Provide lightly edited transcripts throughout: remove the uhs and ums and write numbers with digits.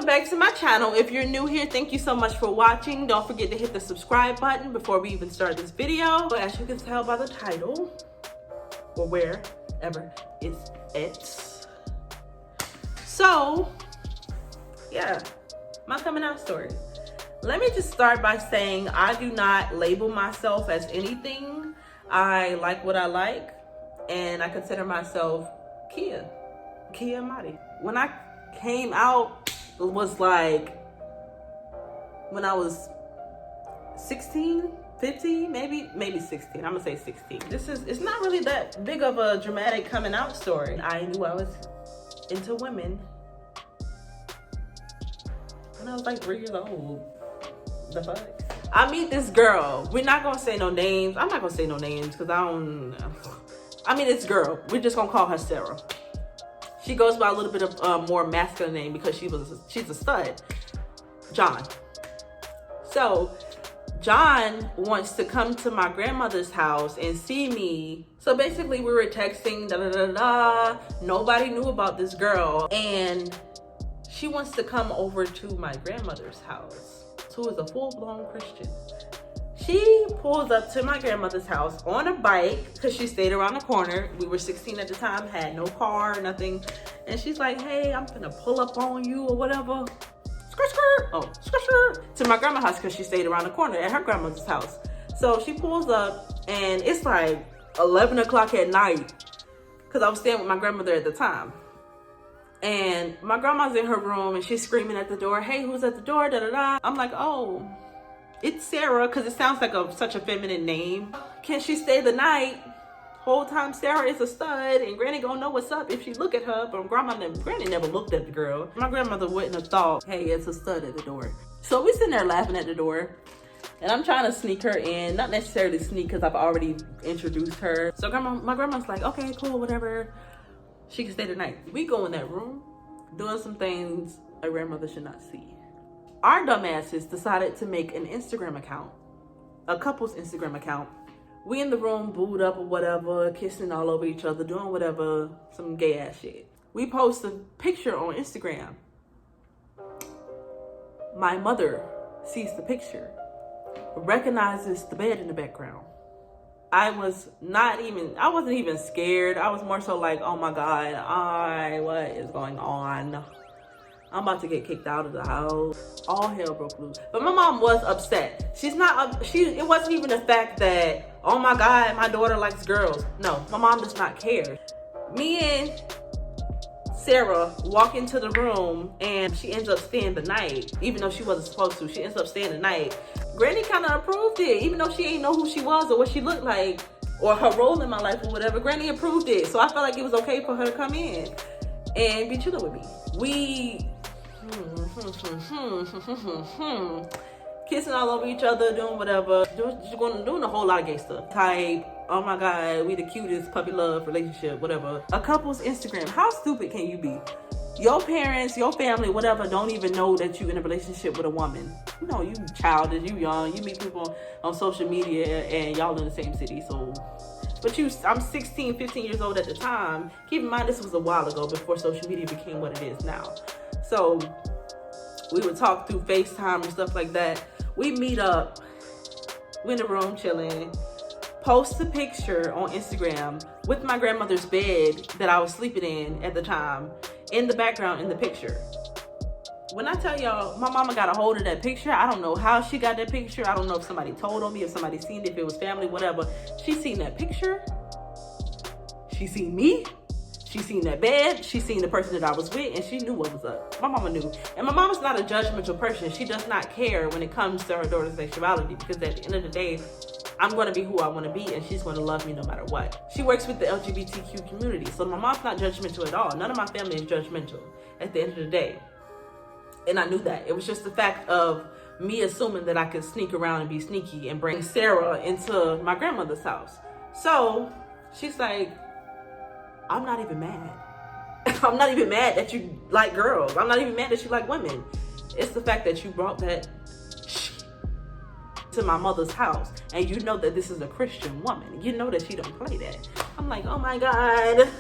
welcome back to my channel. If you're new here, thank you so much for watching. Don't forget to hit the subscribe button before we even start this video. As you can tell by the title, or wherever it's at. So, yeah, my coming out story. Let me just start by saying I do not label myself as anything. I like what I like, and I consider myself Kia Amadi. When I came out, it was like when I was 16, 15, maybe 16. I'm gonna say 16. It's not really that big of a dramatic coming out story. I knew I was into women when I was like 3 years old. The fuck? I meet this girl. We're not gonna say no names. I'm not gonna say no names because I mean, it's girl. We're just gonna call her Sarah. She goes by a little bit of more masculine name because she's a stud. John. So John wants to come to my grandmother's house and see me. So basically we were texting, Nobody knew about this girl, and she wants to come over to my grandmother's house, who is a full-blown Christian. She pulls up to my grandmother's house on a bike because she stayed around the corner. We were 16 at the time, had no car, nothing. And she's like, hey, I'm gonna pull up on you or whatever. Skirt, skirt. Oh, skirt, skirt. To my grandma's house because she stayed around the corner at her grandmother's house. So she pulls up and it's like 11 o'clock at night because I was staying with my grandmother at the time. And my grandma's in her room and she's screaming at the door, hey, who's at the door, da-da-da. I'm like, oh, it's Sarah, because it sounds like such a feminine name. Can she stay the night? Whole time Sarah is a stud, and Granny gonna know what's up if she look at her, but Granny never looked at the girl. My grandmother wouldn't have thought, hey, it's a stud at the door. So we sitting there laughing at the door, and I'm trying to sneak her in. Not necessarily sneak, because I've already introduced her. So my grandma's like, okay, cool, whatever. She can stay the night. We go in that room, doing some things a grandmother should not see. Our dumbasses decided to make an Instagram account, a couple's Instagram account. We in the room, booed up or whatever, kissing all over each other, doing whatever, some gay ass shit. We post a picture on Instagram. My mother sees the picture, recognizes the bed in the background. I wasn't even scared. I was more so like, oh my God, what is going on? I'm about to get kicked out of the house. All hell broke loose. But my mom was upset. It wasn't even the fact that, oh my God, my daughter likes girls. No, my mom does not care. Me and Sarah walk into the room and she ends up staying the night, even though she wasn't supposed to. She ends up staying the night. Granny kind of approved it, even though she ain't know who she was or what she looked like or her role in my life or whatever. Granny approved it. So I felt like it was okay for her to come in and be chilling with me. We kissing all over each other, doing whatever, doing a whole lot of gay stuff. Type, oh my God, we the cutest puppy love relationship, whatever. A couple's Instagram. How stupid can you be? Your parents, your family, whatever, don't even know that you're in a relationship with a woman. You know, you childish, you young, you meet people on social media and y'all in the same city, so. But I'm 16, 15 years old at the time. Keep in mind, this was a while ago before social media became what it is now. So we would talk through FaceTime and stuff like that. We meet up, we in the room chilling, post a picture on Instagram with my grandmother's bed that I was sleeping in at the time, in the background in the picture. When I tell y'all, my mama got a hold of that picture. I don't know how she got that picture. I don't know if somebody told on me, if somebody seen it, if it was family, whatever. She seen that picture. She seen me. She seen that bed, she seen the person that I was with, and she knew what was up. My mama knew. And my mama's not a judgmental person. She does not care when it comes to her daughter's sexuality, because at the end of the day, I'm gonna be who I wanna be, and she's gonna love me no matter what. She works with the LGBTQ community, so my mom's not judgmental at all. None of my family is judgmental at the end of the day. And I knew that. It was just the fact of me assuming that I could sneak around and be sneaky and bring Sarah into my grandmother's house. So she's like, I'm not even mad. I'm not even mad that you like girls. I'm not even mad that you like women. It's the fact that you brought that to my mother's house, and you know that this is a Christian woman. You know that she don't play that. I'm like, oh my God,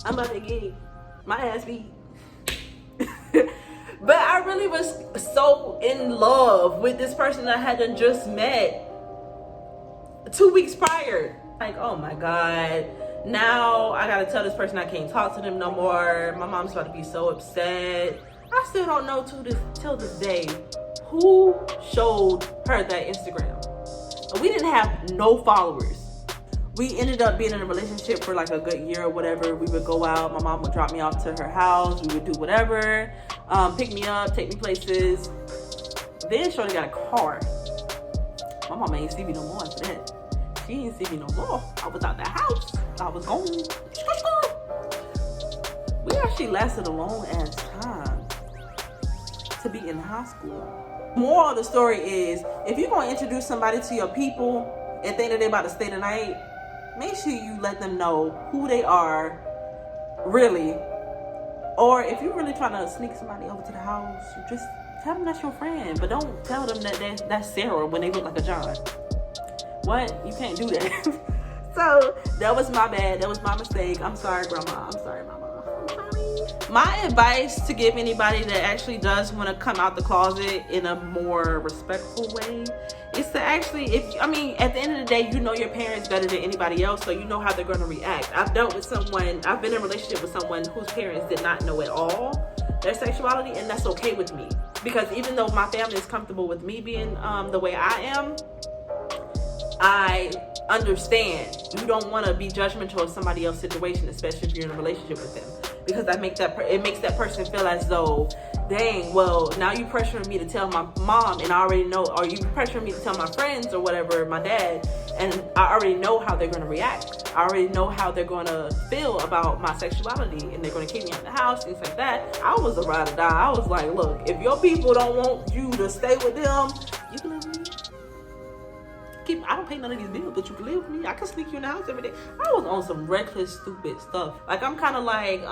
I'm about to get my ass beat. really was so in love with this person I had just met 2 weeks prior. Like, oh my God. Now I gotta tell this person I can't talk to them no more. My mom's about to be so upset. I still don't know till this day who showed her that Instagram. We didn't have no followers. We ended up being in a relationship for like a good year or whatever. We would go out. My mom would drop me off to her house. We would do whatever. Pick me up, take me places. Then Shorty got a car. My mom ain't see me no more after that. She ain't see me no more. I was out the house. I was gone. We actually lasted a long ass time to be in high school. Moral of the story is, if you're going to introduce somebody to your people and think that they're about to stay the night, make sure you let them know who they are, really. Or if you're really trying to sneak somebody over to the house, just tell them that's your friend. But don't tell them that that's Sarah when they look like a John. What? You can't do that. So that was my bad. That was my mistake. I'm sorry, Grandma. I'm sorry, Mama. My advice to give anybody that actually does want to come out the closet in a more respectful way is to actually, at the end of the day, you know your parents better than anybody else, so you know how they're going to react. I've been in a relationship with someone whose parents did not know at all their sexuality, and that's okay with me. Because even though my family is comfortable with me being the way I am, I understand you don't want to be judgmental of somebody else's situation, especially if you're in a relationship with them, because it makes that person feel as though, dang, well, now you pressuring me to tell my mom, and I already know, or you pressuring me to tell my friends or whatever, my dad, and I already know how they're going to react. I already know how they're going to feel about my sexuality, and they're going to kick me out of the house, things like that. I was a ride or die. I was like, look, if your people don't want you to stay with them, you can live with me. I don't pay none of these bills, but you can live with me. I can sneak you in the house every day. I was on some reckless, stupid stuff. Like, I'm kind of like,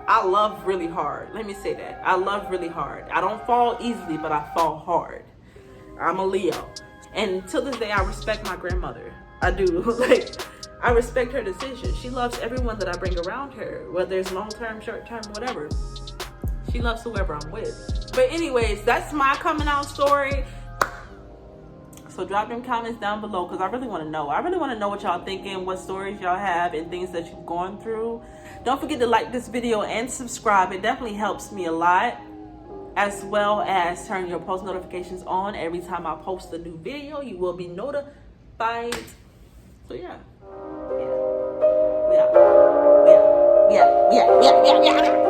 I love really hard. Let me say that. I love really hard. I don't fall easily, but I fall hard. I'm a Leo. And till this day, I respect my grandmother. I do. Like, I respect her decision. She loves everyone that I bring around her, whether it's long-term, short-term, whatever. She loves whoever I'm with. But anyways, that's my coming out story. So drop them comments down below, because I really want to know. I really want to know what y'all thinking, what stories y'all have, and things that you've gone through. Don't forget to like this video and subscribe. It definitely helps me a lot. As well as turn your post notifications on. Every time I post a new video, you will be notified. So yeah. Yeah.